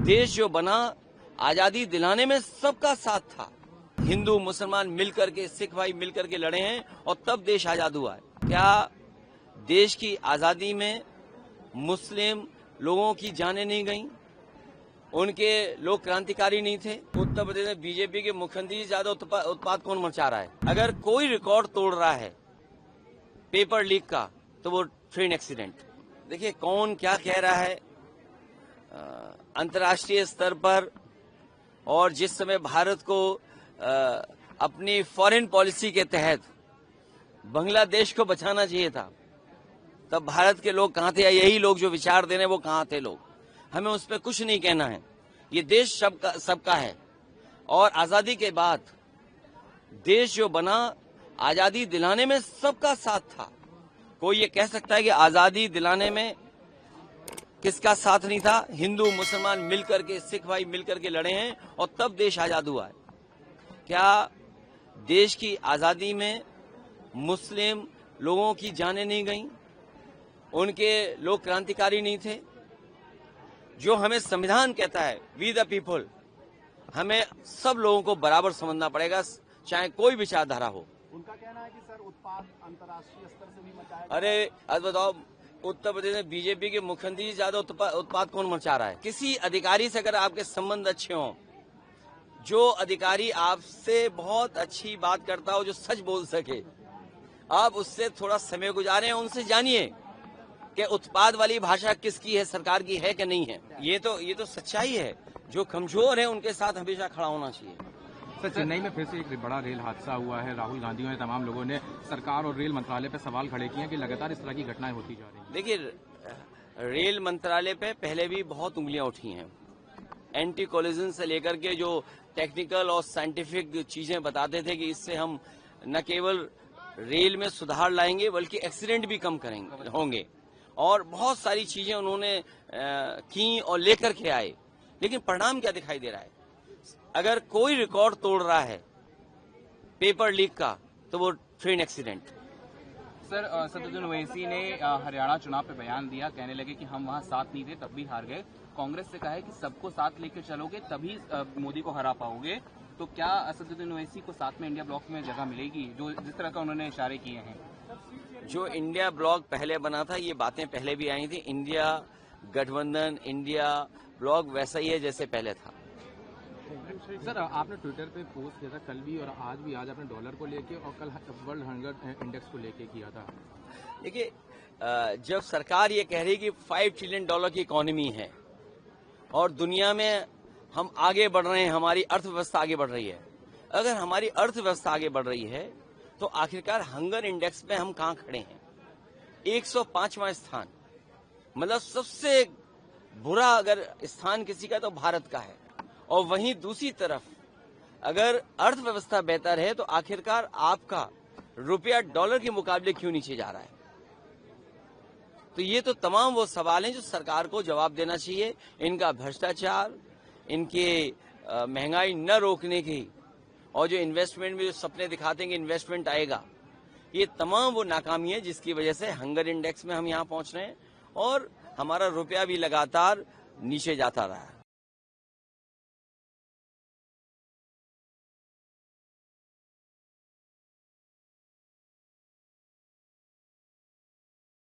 देश जो बना आजादी दिलाने में सबका साथ था। हिंदू मुसलमान मिलकर के, सिख भाई मिलकर के लड़े हैं और तब देश आजाद हुआ है। क्या देश की आजादी में मुस्लिम लोगों की जानें नहीं गईं? उनके लोग क्रांतिकारी नहीं थे? उत्तर प्रदेश में बीजेपी के मुख्यमंत्री से ज्यादा उत्पाद कौन मचा रहा है? अगर कोई रिकॉर्ड तोड़ रहा है पेपर लीक का तो वो ट्रेन एक्सीडेंट। देखिए कौन क्या कह रहा है अंतर्राष्ट्रीय स्तर पर, और जिस समय भारत को अपनी फॉरेन पॉलिसी के तहत बांग्लादेश को बचाना चाहिए था, तब भारत के लोग कहां थे? या यही लोग जो विचार दे रहे हैं वो कहां थे लोग? हमें उस पर कुछ नहीं कहना है। ये देश सबका है और आजादी के बाद देश जो बना आजादी दिलाने में सबका साथ था। कोई ये कह सकता है कि आजादी दिलाने में किसका साथ नहीं था? हिंदू मुसलमान मिलकर के, सिख भाई मिलकर के लड़े हैं और तब देश आजाद हुआ है। क्या देश की आजादी में मुस्लिम लोगों की जानें नहीं गईं? उनके लोग क्रांतिकारी नहीं थे? जो हमें संविधान कहता है वी द पीपल, हमें सब लोगों को बराबर समझना पड़ेगा, चाहे कोई विचारधारा हो। उनका कहना है कि सर उत्पाद अंतर्राष्ट्रीय स्तर से भी मचाया। अरे अब बताओ, उत्तर प्रदेश में बीजेपी के मुख्यमंत्री से ज्यादा उत्पाद कौन मचा रहा है? किसी अधिकारी से अगर आपके संबंध अच्छे हों, जो अधिकारी आपसे बहुत अच्छी बात करता हो, जो सच बोल सके, आप उससे थोड़ा समय गुजारें, उनसे जानिए कि उत्पाद वाली भाषा किसकी है, सरकार की है कि नहीं है। ये तो सच्चाई है। जो कमजोर है उनके साथ हमेशा खड़ा होना चाहिए। सर, चेन्नई में फिर से एक बड़ा रेल हादसा हुआ है। राहुल गांधी और तमाम लोगों ने सरकार और रेल मंत्रालय पर सवाल खड़े किए हैं कि लगातार इस तरह की घटनाएं होती जा रही हैं। देखिए रेल मंत्रालय पे पहले भी बहुत उंगलियां उठी हैं। एंटी कोलिजन से लेकर के जो टेक्निकल और साइंटिफिक चीजें बताते थे कि इससे हम न केवल रेल में सुधार लाएंगे बल्कि एक्सीडेंट भी कम होंगे, और बहुत सारी चीजें उन्होंने की और लेकर के आए। लेकिन परिणाम क्या दिखाई दे रहा है? अगर कोई रिकॉर्ड तोड़ रहा है पेपर लीक का तो वो train accident. Sir, Asaduddin Owaisi ने हरियाणा चुनाव पे बयान दिया, कहने लगे कि हम वहां साथ नहीं थे तब भी हार गए। कांग्रेस से कहा है कि सबको साथ लेकर चलोगे तभी मोदी को हरा पाओगे। तो क्या असदुद्दीन ओवैसी को साथ में इंडिया ब्लॉक में जगह मिलेगी, जो जिस तरह का उन्होंने इशारे किए हैं? जो इंडिया ब्लॉक पहले बना था, ये बातें पहले भी आई थी। इंडिया गठबंधन, इंडिया ब्लॉक वैसा ही है जैसे पहले था। सर, आपने ट्विटर पे पोस्ट किया था कल भी और आज भी, आज आपने डॉलर को लेके और कल वर्ल्ड हंगर इंडेक्स को लेके किया था। देखिए जब सरकार ये कह रही कि $5 ट्रिलियन की इकोनॉमी है और दुनिया में हम आगे बढ़ रहे हैं, हमारी अर्थव्यवस्था आगे बढ़ रही है, अगर हमारी अर्थव्यवस्था आगे बढ़ रही है तो आखिरकार हंगर इंडेक्स में हम कहां खड़े हैं? 105वां स्थान, मतलब सबसे बुरा अगर स्थान किसी का तो भारत का है। और वहीं दूसरी तरफ अगर अर्थव्यवस्था बेहतर है तो आखिरकार आपका रुपया डॉलर के मुकाबले क्यों नीचे जा रहा है? तो ये तो तमाम वो सवाल हैं जो सरकार को जवाब देना चाहिए। इनका भ्रष्टाचार, इनके महंगाई न रोकने की, और जो इन्वेस्टमेंट में जो सपने दिखाते हैं कि इन्वेस्टमेंट आएगा, ये तमाम वो नाकामी है जिसकी वजह से हंगर इंडेक्स में हम यहाँ पहुंच रहे हैं और हमारा रुपया भी लगातार नीचे जाता रहा है।